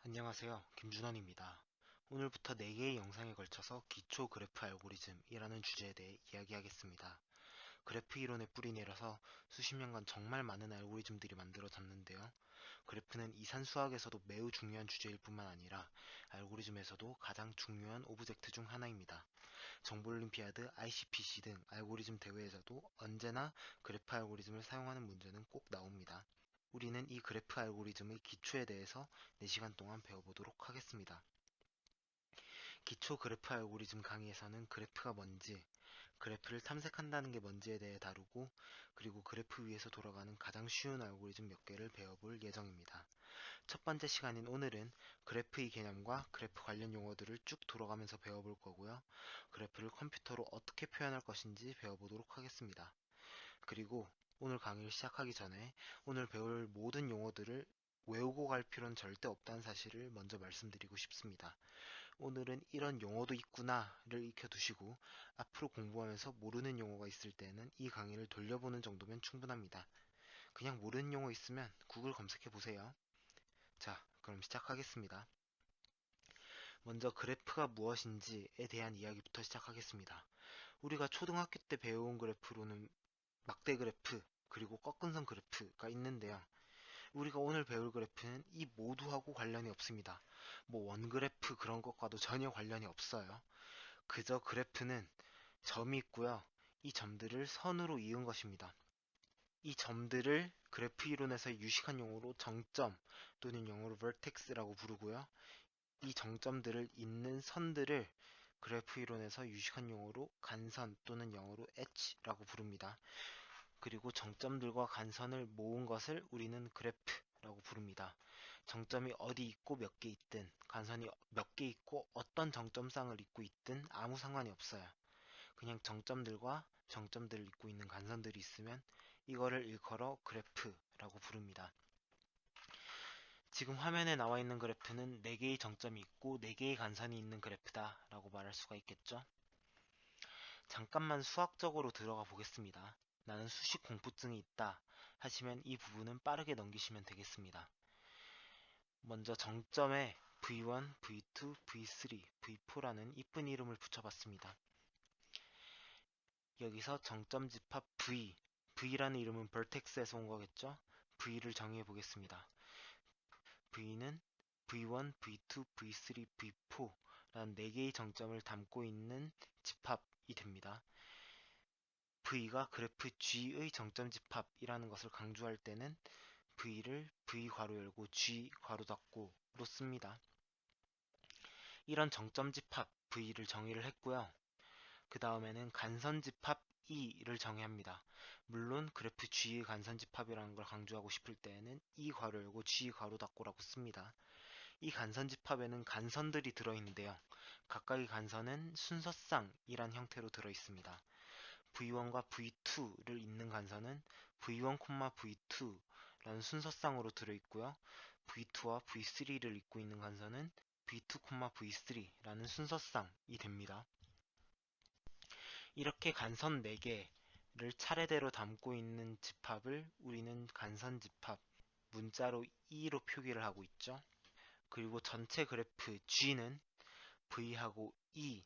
안녕하세요. 김준원입니다. 오늘부터 4개의 영상에 걸쳐서 기초 그래프 알고리즘이라는 주제에 대해 이야기하겠습니다. 그래프 이론의 뿌리 내려서 수십 년간 정말 많은 알고리즘들이 만들어졌는데요. 그래프는 이산 수학에서도 매우 중요한 주제일 뿐만 아니라 알고리즘에서도 가장 중요한 오브젝트 중 하나입니다. 정보올림피아드, ICPC 등 알고리즘 대회에서도 언제나 그래프 알고리즘을 사용하는 문제는 꼭 나옵니다. 우리는 이 그래프 알고리즘의 기초에 대해서 4시간 동안 배워보도록 하겠습니다. 기초 그래프 알고리즘 강의에서는 그래프가 뭔지, 그래프를 탐색한다는 게 뭔지에 대해 다루고, 그리고 그래프 위에서 돌아가는 가장 쉬운 알고리즘 몇 개를 배워볼 예정입니다. 첫 번째 시간인 오늘은 그래프의 개념과 그래프 관련 용어들을 쭉 돌아가면서 배워볼 거고요. 그래프를 컴퓨터로 어떻게 표현할 것인지 배워보도록 하겠습니다. 그리고 오늘 강의를 시작하기 전에 오늘 배울 모든 용어들을 외우고 갈 필요는 절대 없다는 사실을 먼저 말씀드리고 싶습니다. 오늘은 이런 용어도 있구나를 익혀두시고 앞으로 공부하면서 모르는 용어가 있을 때는 이 강의를 돌려보는 정도면 충분합니다. 그냥 모르는 용어 있으면 구글 검색해 보세요. 자, 그럼 시작하겠습니다. 먼저 그래프가 무엇인지에 대한 이야기부터 시작하겠습니다. 우리가 초등학교 때 배워온 그래프로는 막대 그래프, 그리고 꺾은선 그래프가 있는데요. 우리가 오늘 배울 그래프는 이 모두하고 관련이 없습니다. 뭐 원그래프 그런 것과도 전혀 관련이 없어요. 그저 그래프는 점이 있고요. 이 점들을 선으로 이은 것입니다. 이 점들을 그래프 이론에서 유식한 용어로 정점 또는 영어로 vertex라고 부르고요. 이 정점들을 잇는 선들을 그래프 이론에서 유식한 용어로 간선 또는 영어로 edge라고 부릅니다. 그리고 정점들과 간선을 모은 것을 우리는 그래프라고 부릅니다. 정점이 어디 있고 몇 개 있든 간선이 몇 개 있고 어떤 정점상을 잇고 있든 아무 상관이 없어요. 그냥 정점들과 정점들을 잇고 있는 간선들이 있으면 이거를 일컬어 그래프라고 부릅니다. 지금 화면에 나와 있는 그래프는 4개의 정점이 있고 4개의 간선이 있는 그래프다 라고 말할 수가 있겠죠. 잠깐만 수학적으로 들어가 보겠습니다. 나는 수식 공포증이 있다 하시면 이 부분은 빠르게 넘기시면 되겠습니다. 먼저 정점에 V1, V2, V3, V4라는 이쁜 이름을 붙여봤습니다. 여기서 정점 집합 V, V라는 이름은 vertex에서 온 거겠죠? V를 정의해 보겠습니다. V는 V1, V2, V3, V4라는 4개의 정점을 담고 있는 집합이 됩니다. V가 그래프 G의 정점 집합이라는 것을 강조할 때는 V를 V 괄호 열고 G 괄호 닫고로 씁니다. 이런 정점 집합 V를 정의를 했고요. 그 다음에는 간선 집합 E를 정의합니다. 물론 그래프 G의 간선 집합이라는 걸 강조하고 싶을 때에는 E 괄호 열고 G 괄호 닫고라고 씁니다. 이 간선 집합에는 간선들이 들어있는데요. 각각의 간선은 순서쌍이란 형태로 들어있습니다. V1과 V2를 잇는 간선은 V1, V2라는 순서쌍으로 들어있고요. V2와 V3를 잇고 있는 간선은 V2, V3라는 순서쌍이 됩니다. 이렇게 간선 4개를 차례대로 담고 있는 집합을 우리는 간선 집합, 문자로 E로 표기를 하고 있죠. 그리고 전체 그래프 G는 V하고 E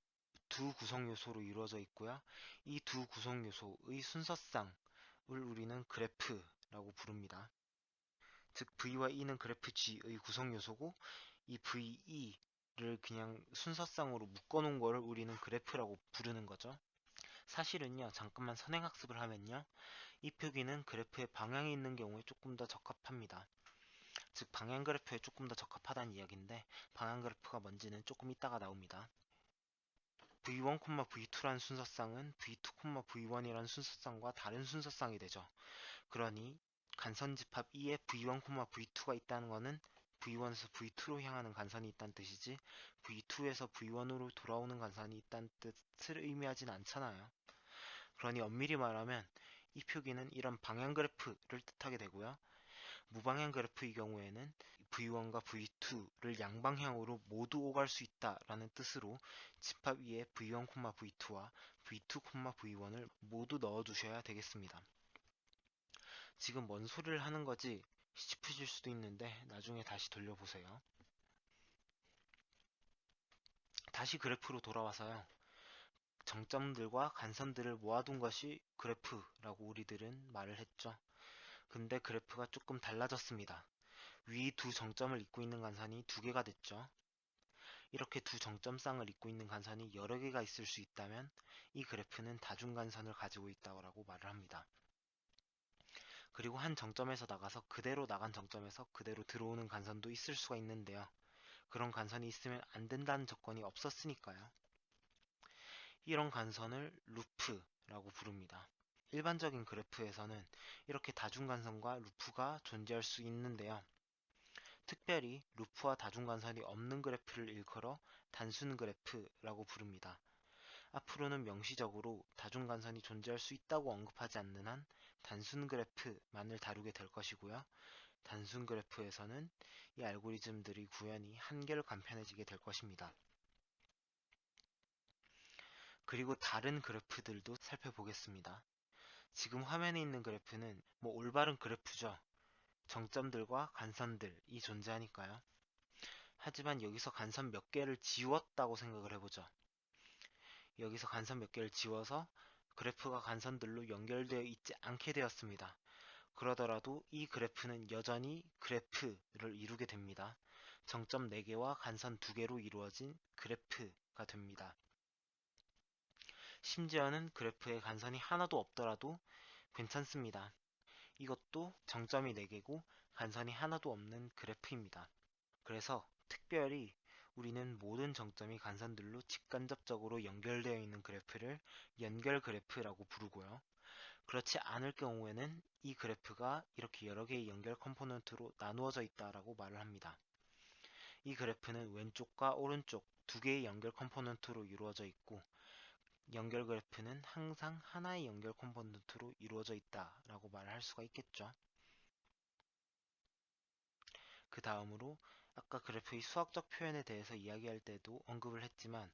두 구성 요소로 이루어져 있고요. 이 두 구성 요소의 순서쌍을 우리는 그래프라고 부릅니다. 즉 V와 E는 그래프 G의 구성 요소고 이 VE를 그냥 순서쌍으로 묶어놓은 거를 우리는 그래프라고 부르는 거죠. 사실은요, 잠깐만 선행학습을 하면요, 이 표기는 그래프의 방향이 있는 경우에 조금 더 적합합니다. 즉 방향 그래프에 조금 더 적합하다는 이야기인데 방향 그래프가 뭔지는 조금 이따가 나옵니다. V1, V2라는 순서쌍은 V2, V1이라는 순서쌍과 다른 순서쌍이 되죠. 그러니 간선집합 E에 V1, V2가 있다는 것은 V1에서 V2로 향하는 간선이 있다는 뜻이지 V2에서 V1으로 돌아오는 간선이 있다는 뜻을 의미하진 않잖아요. 그러니 엄밀히 말하면 이 표기는 이런 방향 그래프를 뜻하게 되고요. 무방향 그래프의 경우에는 V1과 V2를 양방향으로 모두 오갈 수 있다라는 뜻으로 집합 위에 V1, V2와 V2, V1을 모두 넣어두셔야 되겠습니다. 지금 뭔 소리를 하는 거지 싶으실 수도 있는데 나중에 다시 돌려보세요. 다시 그래프로 돌아와서요. 정점들과 간선들을 모아둔 것이 그래프라고 우리들은 말을 했죠. 근데 그래프가 조금 달라졌습니다. 위 두 정점을 잇고 있는 간선이 두 개가 됐죠. 이렇게 두 정점쌍을 잇고 있는 간선이 여러 개가 있을 수 있다면 이 그래프는 다중간선을 가지고 있다고 말을 합니다. 그리고 한 정점에서 나가서 그대로 나간 정점에서 그대로 들어오는 간선도 있을 수가 있는데요. 그런 간선이 있으면 안 된다는 조건이 없었으니까요. 이런 간선을 루프라고 부릅니다. 일반적인 그래프에서는 이렇게 다중간선과 루프가 존재할 수 있는데요. 특별히 루프와 다중간선이 없는 그래프를 일컬어 단순 그래프라고 부릅니다. 앞으로는 명시적으로 다중간선이 존재할 수 있다고 언급하지 않는 한 단순 그래프만을 다루게 될 것이고요. 단순 그래프에서는 이 알고리즘들이 구현이 한결 간편해지게 될 것입니다. 그리고 다른 그래프들도 살펴보겠습니다. 지금 화면에 있는 그래프는 올바른 그래프죠. 정점들과 간선들이 존재하니까요. 하지만 여기서 간선 몇 개를 지웠다고 생각을 해보죠. 여기서 간선 몇 개를 지워서 그래프가 간선들로 연결되어 있지 않게 되었습니다. 그러더라도 이 그래프는 여전히 그래프를 이루게 됩니다. 정점 4개와 간선 2개로 이루어진 그래프가 됩니다. 심지어는 그래프에 간선이 하나도 없더라도 괜찮습니다. 이것도 정점이 4개고 간선이 하나도 없는 그래프입니다. 그래서 특별히 우리는 모든 정점이 간선들로 직간접적으로 연결되어 있는 그래프를 연결 그래프라고 부르고요. 그렇지 않을 경우에는 이 그래프가 이렇게 여러 개의 연결 컴포넌트로 나누어져 있다라고 말을 합니다. 이 그래프는 왼쪽과 오른쪽 두 개의 연결 컴포넌트로 이루어져 있고 연결 그래프는 항상 하나의 연결 컴포넌트로 이루어져 있다라고 말을 할 수가 있겠죠. 그 다음으로 아까 그래프의 수학적 표현에 대해서 이야기할 때도 언급을 했지만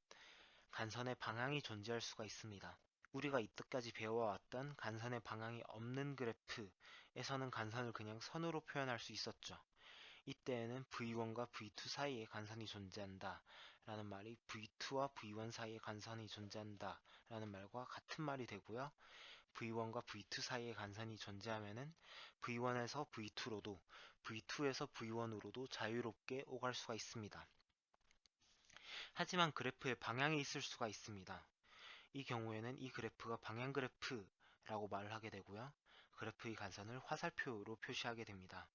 간선의 방향이 존재할 수가 있습니다. 우리가 이때까지 배워왔던 간선의 방향이 없는 그래프에서는 간선을 그냥 선으로 표현할 수 있었죠. 이때에는 V1과 V2 사이에 간선이 존재한다 라는 말이 V2와 V1 사이에 간선이 존재한다 라는 말과 같은 말이 되고요. V1과 V2 사이에 간선이 존재하면은 V1에서 V2로도 V2에서 V1으로도 자유롭게 오갈 수가 있습니다. 하지만 그래프에 방향이 있을 수가 있습니다. 이 경우에는 이 그래프가 방향 그래프라고 말을 하게 되고요. 그래프의 간선을 화살표로 표시하게 됩니다.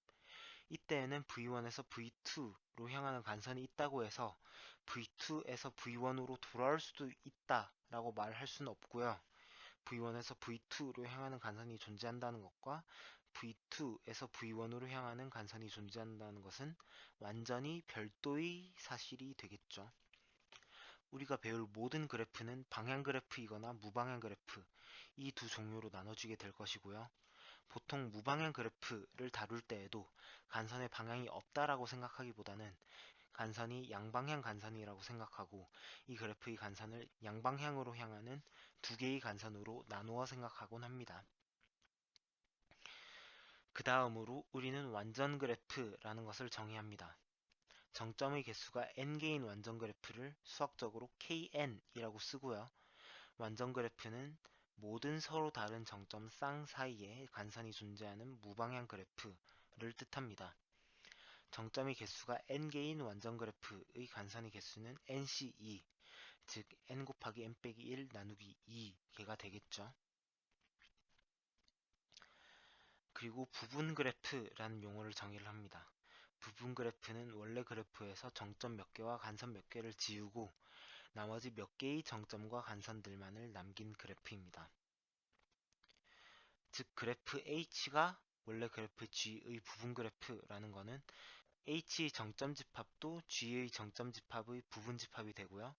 이때에는 V1에서 V2로 향하는 간선이 있다고 해서 V2에서 V1으로 돌아올 수도 있다라고 말할 수는 없고요. V1에서 V2로 향하는 간선이 존재한다는 것과 V2에서 V1으로 향하는 간선이 존재한다는 것은 완전히 별도의 사실이 되겠죠. 우리가 배울 모든 그래프는 방향 그래프이거나 무방향 그래프 이 두 종류로 나눠지게 될 것이고요. 보통 무방향 그래프를 다룰 때에도 간선의 방향이 없다라고 생각하기보다는 간선이 양방향 간선이라고 생각하고 이 그래프의 간선을 양방향으로 향하는 두 개의 간선으로 나누어 생각하곤 합니다. 그 다음으로 우리는 완전 그래프라는 것을 정의합니다. 정점의 개수가 n개인 완전 그래프를 수학적으로 kn이라고 쓰고요. 완전 그래프는 모든 서로 다른 정점 쌍 사이에 간선이 존재하는 무방향 그래프를 뜻합니다. 정점의 개수가 n개인 완전 그래프의 간선의 개수는 nc2, 즉 n 곱하기 n 빼기 1 나누기 2개가 되겠죠. 그리고 부분 그래프라는 용어를 정의를 합니다. 부분 그래프는 원래 그래프에서 정점 몇 개와 간선 몇 개를 지우고 나머지 몇 개의 정점과 간선들만을 남긴 그래프입니다. 즉 그래프 H가 원래 그래프 G의 부분 그래프라는 것은 H의 정점 집합도 G의 정점 집합의 부분 집합이 되고요.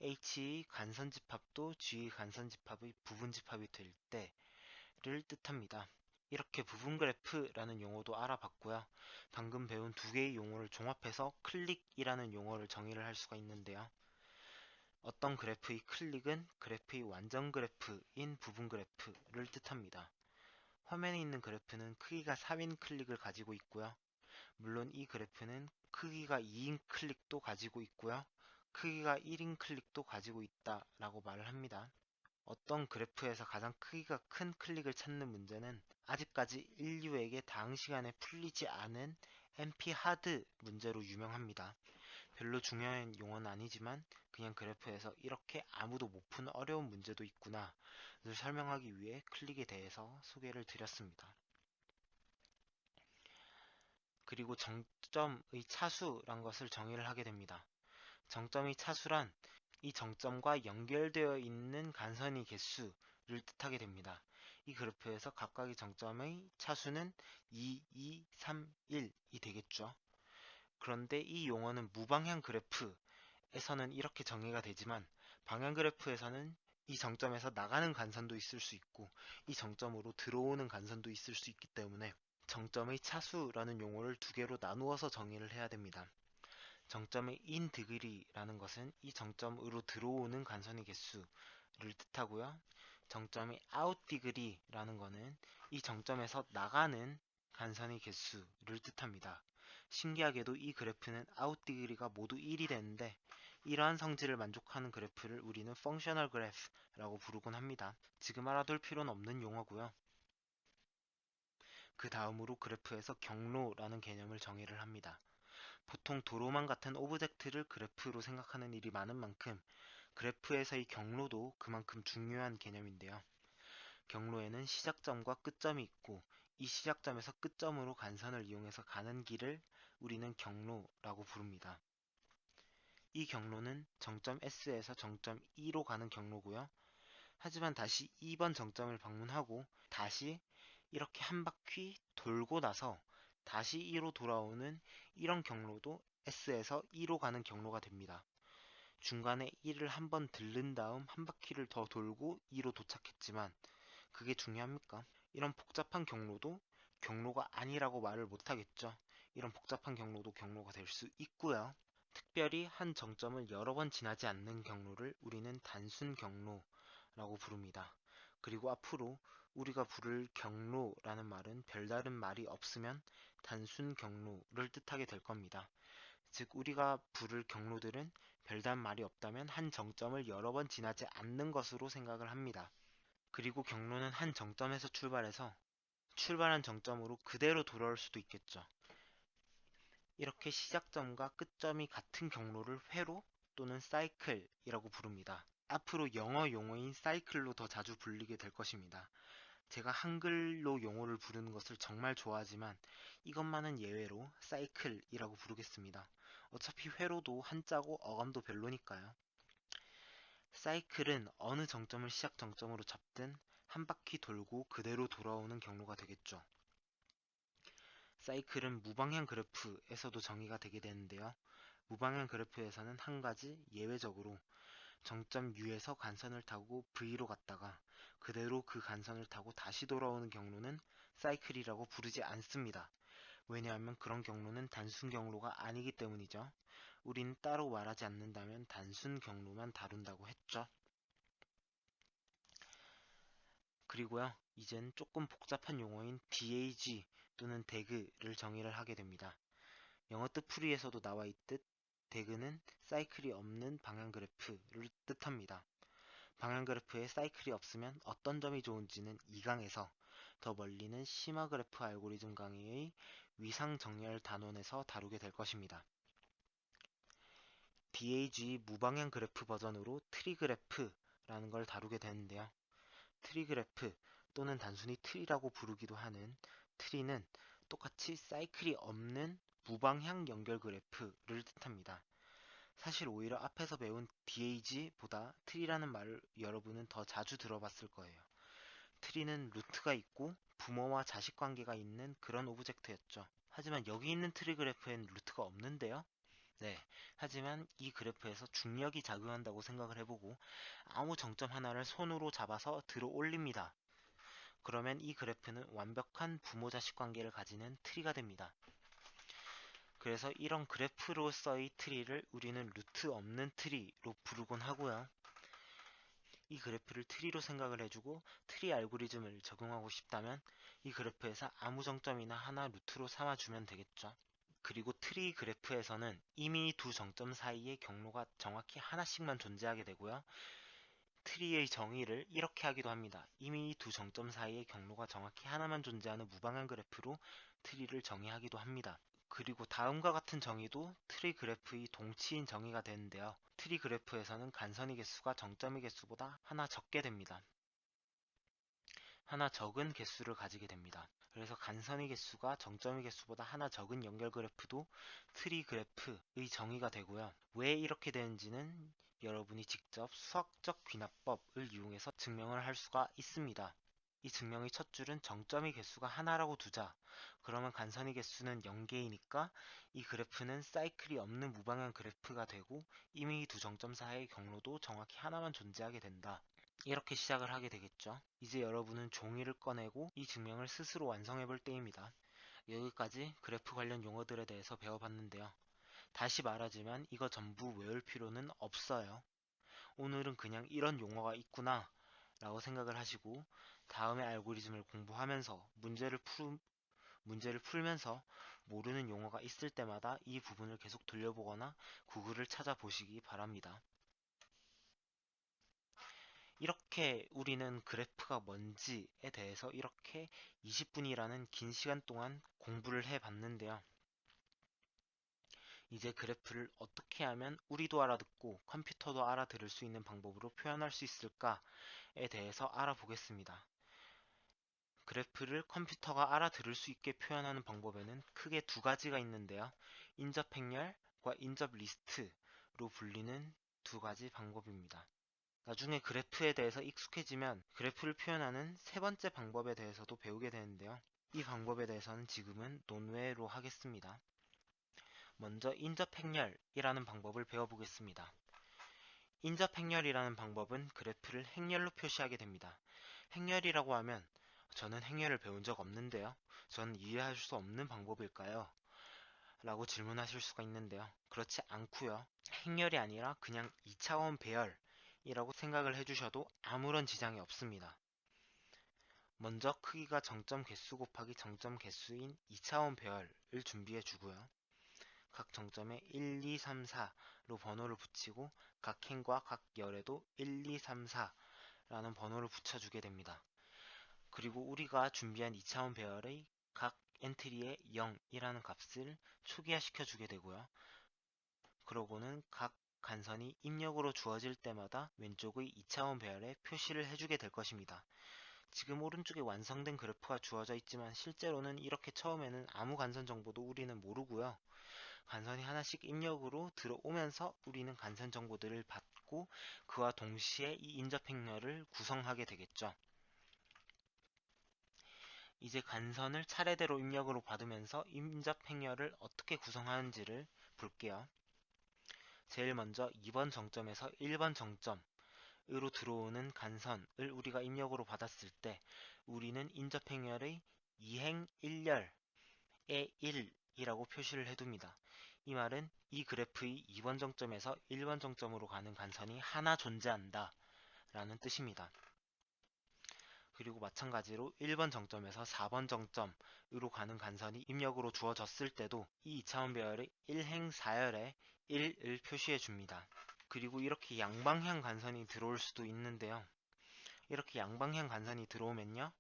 H의 간선 집합도 G의 간선 집합의 부분 집합이 될 때를 뜻합니다. 이렇게 부분 그래프라는 용어도 알아봤고요. 방금 배운 두 개의 용어를 종합해서 클릭이라는 용어를 정의를 할 수가 있는데요. 어떤 그래프의 클릭은 그래프의 완전 그래프인 부분 그래프를 뜻합니다. 화면에 있는 그래프는 크기가 3인 클릭을 가지고 있고요. 물론 이 그래프는 크기가 2인 클릭도 가지고 있고요. 크기가 1인 클릭도 가지고 있다라고 말을 합니다. 어떤 그래프에서 가장 크기가 큰 클릭을 찾는 문제는 아직까지 인류에게 당시간에 풀리지 않은 NP-하드 문제로 유명합니다. 별로 중요한 용어는 아니지만 그냥 그래프에서 이렇게 아무도 못 푸는 어려운 문제도 있구나를 설명하기 위해 클릭에 대해서 소개를 드렸습니다. 그리고 정점의 차수란 것을 정의를 하게 됩니다. 정점의 차수란 이 정점과 연결되어 있는 간선의 개수를 뜻하게 됩니다. 이 그래프에서 각각의 정점의 차수는 2, 2, 3, 1이 되겠죠. 그런데 이 용어는 무방향 그래프에서는 이렇게 정의가 되지만 방향 그래프에서는 이 정점에서 나가는 간선도 있을 수 있고 이 정점으로 들어오는 간선도 있을 수 있기 때문에 정점의 차수라는 용어를 두 개로 나누어서 정의를 해야 됩니다. 정점의 in degree라는 것은 이 정점으로 들어오는 간선의 개수를 뜻하고요. 정점의 out degree라는 것은 이 정점에서 나가는 간선의 개수를 뜻합니다. 신기하게도 이 그래프는 out degree가 모두 1이 되는데 이러한 성질을 만족하는 그래프를 우리는 functional graph라고 부르곤 합니다. 지금 알아둘 필요는 없는 용어고요. 그 다음으로 그래프에서 경로라는 개념을 정의를 합니다. 보통 도로망 같은 오브젝트를 그래프로 생각하는 일이 많은 만큼 그래프에서의 경로도 그만큼 중요한 개념인데요. 경로에는 시작점과 끝점이 있고 이 시작점에서 끝점으로 간선을 이용해서 가는 길을 우리는 경로라고 부릅니다. 이 경로는 정점 S에서 정점 E로 가는 경로고요. 하지만 다시 2번 정점을 방문하고 다시 이렇게 한 바퀴 돌고 나서 다시 E로 돌아오는 이런 경로도 S에서 E로 가는 경로가 됩니다. 중간에 E를 한번 들른 다음 한 바퀴를 더 돌고 E로 도착했지만 그게 중요합니까? 이런 복잡한 경로도 경로가 아니라고 말을 못하겠죠. 이런 복잡한 경로도 경로가 될 수 있고요. 특별히 한 정점을 여러 번 지나지 않는 경로를 우리는 단순 경로라고 부릅니다. 그리고 앞으로 우리가 부를 경로라는 말은 별다른 말이 없으면 단순 경로를 뜻하게 될 겁니다. 즉 우리가 부를 경로들은 별다른 말이 없다면 한 정점을 여러 번 지나지 않는 것으로 생각을 합니다. 그리고 경로는 한 정점에서 출발해서 출발한 정점으로 그대로 돌아올 수도 있겠죠. 이렇게 시작점과 끝점이 같은 경로를 회로 또는 사이클이라고 부릅니다. 앞으로 영어 용어인 사이클로 더 자주 불리게 될 것입니다. 제가 한글로 용어를 부르는 것을 정말 좋아하지만 이것만은 예외로 사이클이라고 부르겠습니다. 어차피 회로도 한자고 어감도 별로니까요. 사이클은 어느 정점을 시작 정점으로 잡든 한 바퀴 돌고 그대로 돌아오는 경로가 되겠죠. 사이클은 무방향 그래프에서도 정의가 되게 되는데요. 무방향 그래프에서는 한 가지 예외적으로 정점 U에서 간선을 타고 V로 갔다가 그대로 그 간선을 타고 다시 돌아오는 경로는 사이클이라고 부르지 않습니다. 왜냐하면 그런 경로는 단순 경로가 아니기 때문이죠. 우린 따로 말하지 않는다면 단순 경로만 다룬다고 했죠. 그리고요, 이젠 조금 복잡한 용어인 DAG 또는 DAG를 정의를 하게 됩니다. 영어 뜻풀이에서도 나와 있듯 DAG는 사이클이 없는 방향 그래프를 뜻합니다. 방향 그래프에 사이클이 없으면 어떤 점이 좋은지는 2강에서 더 멀리는 심화 그래프 알고리즘 강의의 위상 정렬 단원에서 다루게 될 것입니다. DAG 무방향 그래프 버전으로 트리 그래프라는 걸 다루게 되는데요. 트리 그래프 또는 단순히 트리라고 부르기도 하는 트리는 똑같이 사이클이 없는 무방향 연결 그래프를 뜻합니다. 사실 오히려 앞에서 배운 DAG보다 트리라는 말을 여러분은 더 자주 들어봤을 거예요. 트리는 루트가 있고 부모와 자식 관계가 있는 그런 오브젝트였죠. 하지만 여기 있는 트리 그래프엔 루트가 없는데요. 네, 하지만 이 그래프에서 중력이 작용한다고 생각을 해보고 아무 정점 하나를 손으로 잡아서 들어 올립니다. 그러면 이 그래프는 완벽한 부모-자식 관계를 가지는 트리가 됩니다. 그래서 이런 그래프로서의 트리를 우리는 루트 없는 트리로 부르곤 하고요. 이 그래프를 트리로 생각을 해주고 트리 알고리즘을 적용하고 싶다면 이 그래프에서 아무 정점이나 하나 루트로 삼아주면 되겠죠. 그리고 트리 그래프에서는 이미 두 정점 사이의 경로가 정확히 하나씩만 존재하게 되고요. 트리의 정의를 이렇게 하기도 합니다. 이미 두 정점 사이의 경로가 정확히 하나만 존재하는 무방한 그래프로 트리를 정의하기도 합니다. 그리고 다음과 같은 정의도 트리 그래프의 동치인 정의가 되는데요. 트리 그래프에서는 간선의 개수가 정점의 개수보다 하나 적게 됩니다. 하나 적은 개수를 가지게 됩니다. 그래서 간선의 개수가 정점의 개수보다 하나 적은 연결 그래프도 트리 그래프의 정의가 되고요. 왜 이렇게 되는지는 여러분이 직접 수학적 귀납법을 이용해서 증명을 할 수가 있습니다. 이 증명의 첫 줄은 정점의 개수가 하나라고 두자. 그러면 간선의 개수는 0개이니까 이 그래프는 사이클이 없는 무방한 그래프가 되고 이미 두 정점 사이의 경로도 정확히 하나만 존재하게 된다. 이렇게 시작을 하게 되겠죠. 이제 여러분은 종이를 꺼내고 이 증명을 스스로 완성해 볼 때입니다. 여기까지 그래프 관련 용어들에 대해서 배워봤는데요. 다시 말하지만 이거 전부 외울 필요는 없어요. 오늘은 그냥 이런 용어가 있구나 라고 생각을 하시고 다음에 알고리즘을 공부하면서 문제를 풀면서 모르는 용어가 있을 때마다 이 부분을 계속 돌려보거나 구글을 찾아보시기 바랍니다. 이렇게 우리는 그래프가 뭔지에 대해서 이렇게 20분이라는 긴 시간 동안 공부를 해 봤는데요. 이제 그래프를 어떻게 하면 우리도 알아듣고 컴퓨터도 알아들을 수 있는 방법으로 표현할 수 있을까에 대해서 알아보겠습니다. 그래프를 컴퓨터가 알아들을 수 있게 표현하는 방법에는 크게 두 가지가 있는데요. 인접 행렬과 인접 리스트로 불리는 두 가지 방법입니다. 나중에 그래프에 대해서 익숙해지면 그래프를 표현하는 세 번째 방법에 대해서도 배우게 되는데요. 이 방법에 대해서는 지금은 논외로 하겠습니다. 먼저 인접행렬이라는 방법을 배워보겠습니다. 인접행렬이라는 방법은 그래프를 행렬로 표시하게 됩니다. 행렬이라고 하면 저는 행렬을 배운 적 없는데요. 저는 이해할 수 없는 방법일까요? 라고 질문하실 수가 있는데요. 그렇지 않고요. 행렬이 아니라 그냥 2차원 배열이라고 생각을 해주셔도 아무런 지장이 없습니다. 먼저 크기가 정점 개수 곱하기 정점 개수인 2차원 배열을 준비해 주고요. 각 정점에 1, 2, 3, 4로 번호를 붙이고 각 행과 각 열에도 1, 2, 3, 4라는 번호를 붙여주게 됩니다. 그리고 우리가 준비한 2차원 배열의 각 엔트리에 0이라는 값을 초기화시켜 주게 되고요. 그러고는 각 간선이 입력으로 주어질 때마다 왼쪽의 2차원 배열에 표시를 해주게 될 것입니다. 지금 오른쪽에 완성된 그래프가 주어져 있지만 실제로는 이렇게 처음에는 아무 간선 정보도 우리는 모르고요. 간선이 하나씩 입력으로 들어오면서 우리는 간선 정보들을 받고 그와 동시에 이 인접 행렬을 구성하게 되겠죠. 이제 간선을 차례대로 입력으로 받으면서 인접 행렬을 어떻게 구성하는지를 볼게요. 제일 먼저 2번 정점에서 1번 정점으로 들어오는 간선을 우리가 입력으로 받았을 때 우리는 인접 행렬의 2행 1렬에 1이라고 표시를 해둡니다. 이 말은 이 그래프의 2번 정점에서 1번 정점으로 가는 간선이 하나 존재한다 라는 뜻입니다. 그리고 마찬가지로 1번 정점에서 4번 정점으로 가는 간선이 입력으로 주어졌을 때도 이 2차원 배열의 1행 4열에 1을 표시해 줍니다. 그리고 이렇게 양방향 간선이 들어올 수도 있는데요. 이렇게 양방향 간선이 들어오면요.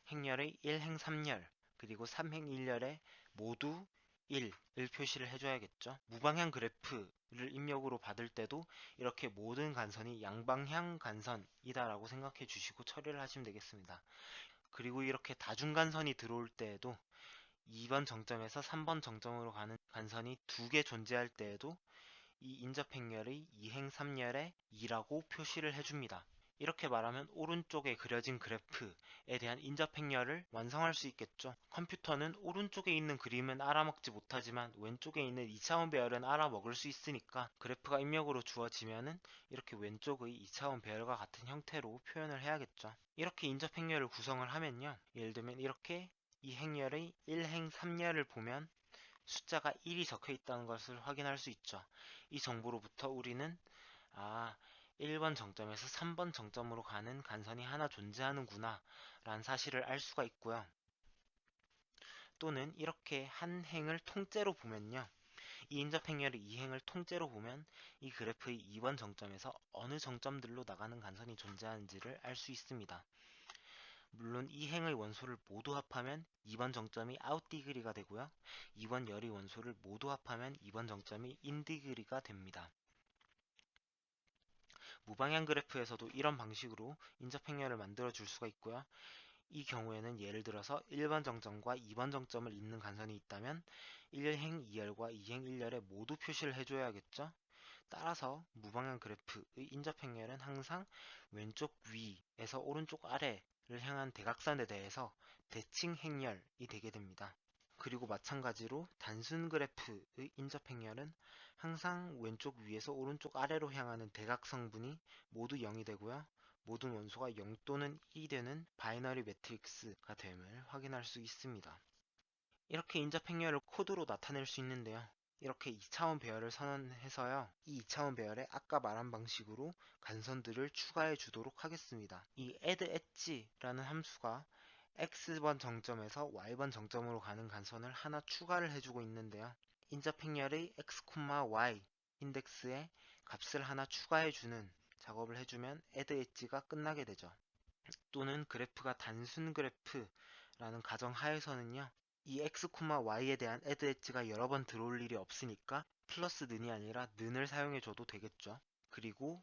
행렬의 1행 3열 그리고 3행 1열에 모두 1을 표시를 해줘야겠죠. 무방향 그래프를 입력으로 받을 때도 이렇게 모든 간선이 양방향 간선이다 라고 생각해 주시고 처리를 하시면 되겠습니다. 그리고 이렇게 다중간선이 들어올 때에도 2번 정점에서 3번 정점으로 가는 간선이 두 개 존재할 때에도 이 인접행렬의 2행 3열에 2라고 표시를 해줍니다. 이렇게 말하면 오른쪽에 그려진 그래프에 대한 인접행렬을 완성할 수 있겠죠. 컴퓨터는 오른쪽에 있는 그림은 알아먹지 못하지만 왼쪽에 있는 2차원 배열은 알아먹을 수 있으니까 그래프가 입력으로 주어지면은 이렇게 왼쪽의 2차원 배열과 같은 형태로 표현을 해야겠죠. 이렇게 인접행렬을 구성을 하면요. 예를 들면 이렇게 이 행렬의 1행 3열을 보면 숫자가 1이 적혀 있다는 것을 확인할 수 있죠. 이 정보로부터 우리는 1번 정점에서 3번 정점으로 가는 간선이 하나 존재하는구나 라는 사실을 알 수가 있고요. 또는 이렇게 한 행을 통째로 보면요. 이 인접 행렬의 이 행을 통째로 보면 이 그래프의 2번 정점에서 어느 정점들로 나가는 간선이 존재하는지를 알 수 있습니다. 물론 이 행의 원소를 모두 합하면 2번 정점이 아웃디그리가 되고요. 2번 열의 원소를 모두 합하면 2번 정점이 인디그리가 됩니다. 무방향 그래프에서도 이런 방식으로 인접 행렬을 만들어 줄 수가 있고요. 이 경우에는 예를 들어서 1번 정점과 2번 정점을 잇는 간선이 있다면 1행 2열과 2행 1열에 모두 표시를 해줘야겠죠. 따라서 무방향 그래프의 인접 행렬은 항상 왼쪽 위에서 오른쪽 아래를 향한 대각선에 대해서 대칭 행렬이 되게 됩니다. 그리고 마찬가지로 단순 그래프의 인접 행렬은 항상 왼쪽 위에서 오른쪽 아래로 향하는 대각성분이 모두 0이 되고요. 모든 원소가 0 또는 1이 되는 바이너리 매트릭스가 됨을 확인할 수 있습니다. 이렇게 인접 행렬을 코드로 나타낼 수 있는데요. 이렇게 2차원 배열을 선언해서요. 이 2차원 배열에 아까 말한 방식으로 간선들을 추가해 주도록 하겠습니다. 이 add 엣지라는 함수가 x번 정점에서 y번 정점으로 가는 간선을 하나 추가를 해주고 있는데요. 인접 행렬의 x, y 인덱스에 값을 하나 추가해주는 작업을 해주면 add 엣지가 끝나게 되죠. 또는 그래프가 단순 그래프라는 가정 하에서는요. 이 x, y에 대한 add 엣지가 여러 번 들어올 일이 없으니까 플러스 는이 아니라 는을 사용해줘도 되겠죠. 그리고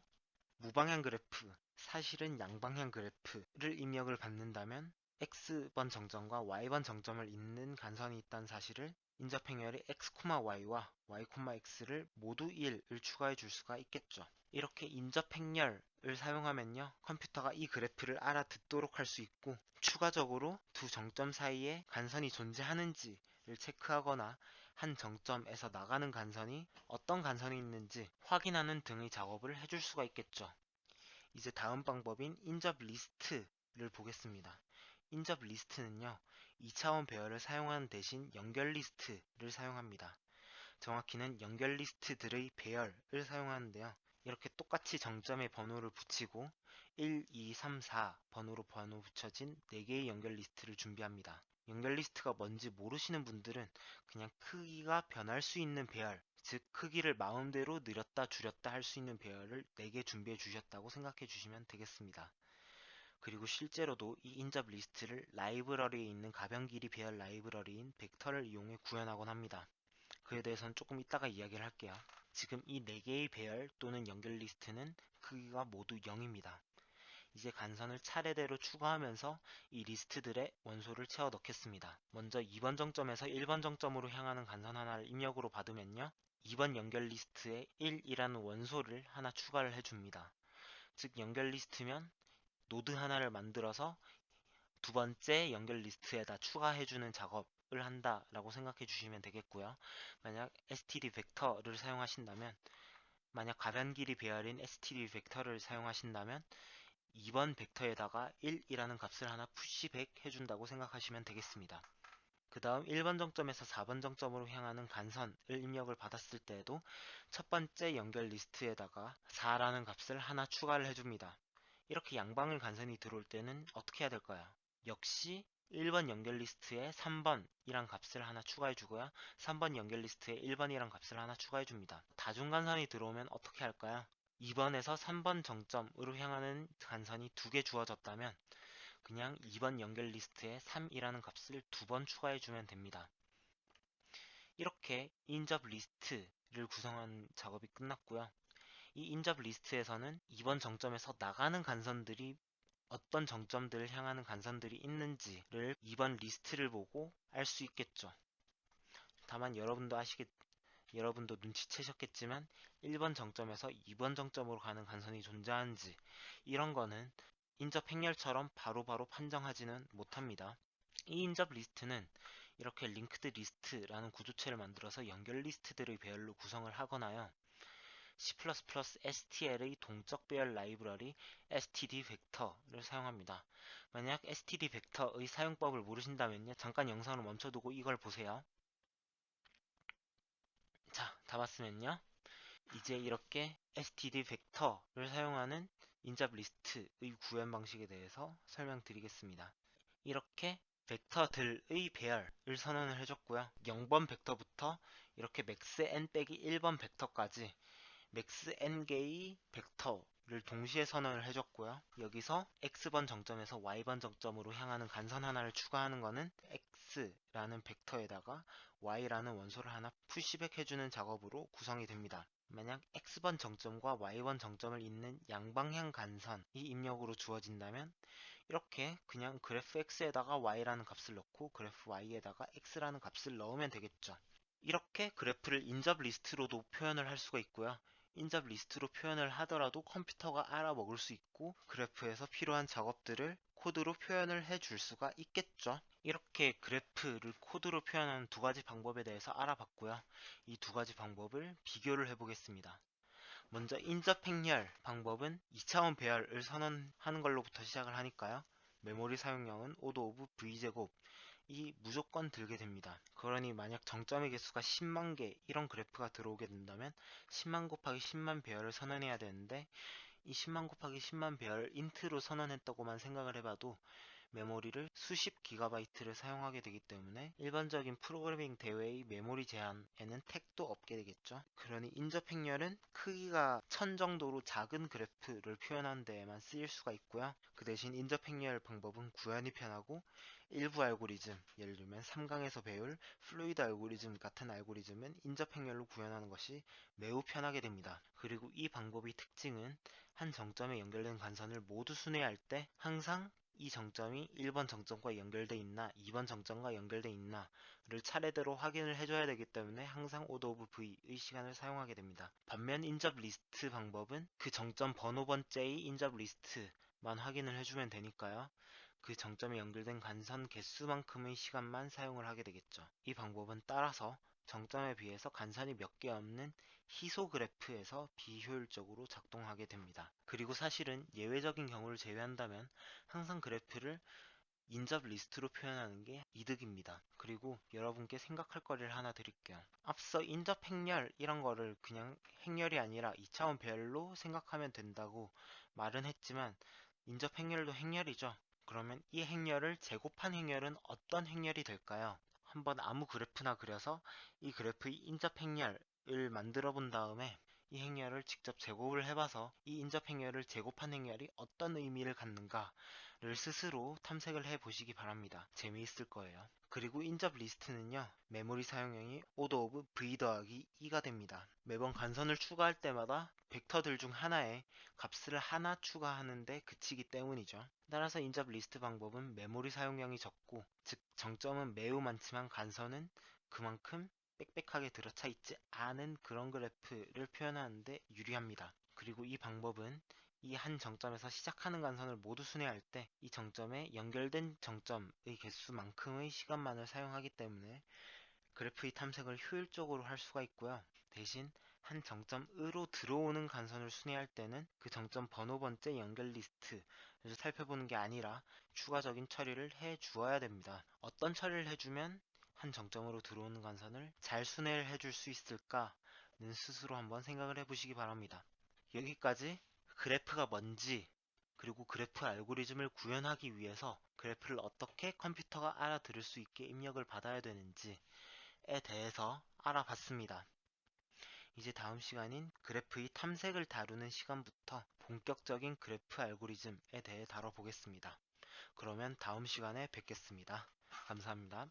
무방향 그래프, 사실은 양방향 그래프를 입력을 받는다면 x번 정점과 y번 정점을 잇는 간선이 있다는 사실을 인접 행렬의 x, y와 y, x를 모두 1을 추가해 줄 수가 있겠죠. 이렇게 인접 행렬을 사용하면요. 컴퓨터가 이 그래프를 알아듣도록 할 수 있고 추가적으로 두 정점 사이에 간선이 존재하는지를 체크하거나 한 정점에서 나가는 간선이 어떤 간선이 있는지 확인하는 등의 작업을 해줄 수가 있겠죠. 이제 다음 방법인 인접 리스트를 보겠습니다. 인접 리스트는요. 2차원 배열을 사용하는 대신 연결 리스트를 사용합니다. 정확히는 연결 리스트들의 배열을 사용하는데요. 이렇게 똑같이 정점에 번호를 붙이고 1, 2, 3, 4 번호로 번호 붙여진 4개의 연결 리스트를 준비합니다. 연결 리스트가 뭔지 모르시는 분들은 그냥 크기가 변할 수 있는 배열, 즉 크기를 마음대로 늘렸다 줄였다 할 수 있는 배열을 4개 준비해 주셨다고 생각해 주시면 되겠습니다. 그리고 실제로도 이 인접 리스트를 라이브러리에 있는 가변 길이 배열 라이브러리인 벡터를 이용해 구현하곤 합니다. 그에 대해서는 조금 이따가 이야기를 할게요. 지금 이 4개의 배열 또는 연결 리스트는 크기가 모두 0입니다. 이제 간선을 차례대로 추가하면서 이 리스트들의 원소를 채워 넣겠습니다. 먼저 2번 정점에서 1번 정점으로 향하는 간선 하나를 입력으로 받으면요. 2번 연결 리스트에 1이라는 원소를 하나 추가를 해줍니다. 즉 연결 리스트면 노드 하나를 만들어서 두 번째 연결 리스트에다 추가해주는 작업을 한다라고 생각해 주시면 되겠고요. 만약 std 벡터를 사용하신다면 만약 가변 길이 배열인 std 벡터를 사용하신다면 2번 벡터에다가 1이라는 값을 하나 푸시백 해준다고 생각하시면 되겠습니다. 그 다음 1번 정점에서 4번 정점으로 향하는 간선을 입력을 받았을 때에도 첫 번째 연결 리스트에다가 4라는 값을 하나 추가를 해줍니다. 이렇게 양방울 간선이 들어올 때는 어떻게 해야 될까요? 역시 1번 연결 리스트에 3번이란 값을 하나 추가해 주고요. 3번 연결 리스트에 1번이란 값을 하나 추가해 줍니다. 다중간선이 들어오면 어떻게 할까요? 2번에서 3번 정점으로 향하는 간선이 2개 주어졌다면 그냥 2번 연결 리스트에 3이라는 값을 2번 추가해 주면 됩니다. 이렇게 인접 리스트를 구성한 작업이 끝났고요. 이 인접 리스트에서는 2번 정점에서 나가는 간선들이 어떤 정점들을 향하는 간선들이 있는지를 2번 리스트를 보고 알 수 있겠죠. 다만 여러분도 눈치채셨겠지만 1번 정점에서 2번 정점으로 가는 간선이 존재하는지 이런 거는 인접 행렬처럼 바로바로 판정하지는 못합니다. 이 인접 리스트는 이렇게 링크드 리스트라는 구조체를 만들어서 연결 리스트들의 배열로 구성을 하거나요. C++ STL의 동적 배열 라이브러리 std 벡터를 사용합니다. 만약 std 벡터의 사용법을 모르신다면요. 잠깐 영상을 멈춰두고 이걸 보세요. 자, 다 봤으면요. 이제 이렇게 std 벡터를 사용하는 인접 리스트의 구현 방식에 대해서 설명드리겠습니다. 이렇게 벡터들의 배열을 선언을 해줬고요. 0번 벡터부터 이렇게 맥스 n 빼기 1번 벡터까지 맥스 n개의 벡터를 동시에 선언을 해줬고요. 여기서 x번 정점에서 y번 정점으로 향하는 간선 하나를 추가하는 것은 x라는 벡터에다가 y라는 원소를 하나 푸시백 해주는 작업으로 구성이 됩니다. 만약 x번 정점과 y번 정점을 잇는 양방향 간선이 입력으로 주어진다면 이렇게 그냥 그래프 x에다가 y라는 값을 넣고 그래프 y에다가 x라는 값을 넣으면 되겠죠. 이렇게 그래프를 인접 리스트로도 표현을 할 수가 있고요. 인접 리스트로 표현을 하더라도 컴퓨터가 알아먹을 수 있고 그래프에서 필요한 작업들을 코드로 표현을 해줄 수가 있겠죠. 이렇게 그래프를 코드로 표현하는 두 가지 방법에 대해서 알아봤고요. 이 두 가지 방법을 비교를 해보겠습니다. 먼저 인접 행렬 방법은 2차원 배열을 선언하는 걸로부터 시작을 하니까요. 메모리 사용량은 오더 오브 v제곱 이 무조건 들게 됩니다. 그러니 만약 정점의 개수가 10만 개 이런 그래프가 들어오게 된다면 10만 곱하기 10만 배열을 선언해야 되는데 이 10만 곱하기 10만 배열 인트로 선언했다고만 생각을 해봐도 메모리를 수십 기가바이트를 사용하게 되기 때문에 일반적인 프로그래밍 대회의 메모리 제한에는 택도 없게 되겠죠. 그러니 인접 행렬은 크기가 1000 정도로 작은 그래프를 표현하는 데에만 쓰일 수가 있고요. 그 대신 인접 행렬 방법은 구현이 편하고 일부 알고리즘, 예를 들면 3강에서 배울 플루이드 알고리즘 같은 알고리즘은 인접 행렬로 구현하는 것이 매우 편하게 됩니다. 그리고 이 방법의 특징은 한 정점에 연결된 간선을 모두 순회할 때 항상 이 정점이 1번 정점과 연결돼 있나 2번 정점과 연결돼 있나를 차례대로 확인을 해줘야 되기 때문에 항상 오더 오브 v의 시간을 사용하게 됩니다. 반면 인접 리스트 방법은 그 정점 번호 번째의 인접 리스트만 확인을 해주면 되니까요. 그 정점에 연결된 간선 개수만큼의 시간만 사용을 하게 되겠죠. 이 방법은 따라서 정점에 비해서 간선이 몇 개 없는 희소 그래프에서 비효율적으로 작동하게 됩니다. 그리고 사실은 예외적인 경우를 제외한다면 항상 그래프를 인접 리스트로 표현하는 게 이득입니다. 그리고 여러분께 생각할 거리를 하나 드릴게요. 앞서 인접 행렬 이런 거를 그냥 행렬이 아니라 2차원 배열로 생각하면 된다고 말은 했지만 인접 행렬도 행렬이죠. 그러면 이 행렬을 제곱한 행렬은 어떤 행렬이 될까요? 한번 아무 그래프나 그려서 이 그래프의 인접 행렬을 만들어 본 다음에 이 행렬을 직접 제곱을 해봐서 이 인접 행렬을 제곱한 행렬이 어떤 의미를 갖는가를 스스로 탐색을 해보시기 바랍니다. 재미있을 거예요. 그리고 인접 리스트는요, 메모리 사용량이 오더 오브 v 더하기 2가 됩니다. 매번 간선을 추가할 때마다 벡터들 중 하나에 값을 하나 추가하는데 그치기 때문이죠. 따라서 인접 리스트 방법은 메모리 사용량이 적고, 즉 정점은 매우 많지만 간선은 그만큼 빽빽하게 들어차 있지 않은 그런 그래프를 표현하는데 유리합니다. 그리고 이 방법은 이 한 정점에서 시작하는 간선을 모두 순회할 때 이 정점에 연결된 정점의 개수만큼의 시간만을 사용하기 때문에 그래프의 탐색을 효율적으로 할 수가 있고요. 대신 한 정점으로 들어오는 간선을 순회할 때는 그 정점 번호 번째 연결 리스트를 살펴보는 게 아니라 추가적인 처리를 해 주어야 됩니다. 어떤 처리를 해주면 한 정점으로 들어오는 간선을 잘 순회를 해줄 수 있을까는 스스로 한번 생각을 해보시기 바랍니다. 여기까지 그래프가 뭔지 그리고 그래프 알고리즘을 구현하기 위해서 그래프를 어떻게 컴퓨터가 알아들을 수 있게 입력을 받아야 되는지에 대해서 알아봤습니다. 이제 다음 시간인 그래프의 탐색을 다루는 시간부터 본격적인 그래프 알고리즘에 대해 다뤄보겠습니다. 그러면 다음 시간에 뵙겠습니다. 감사합니다.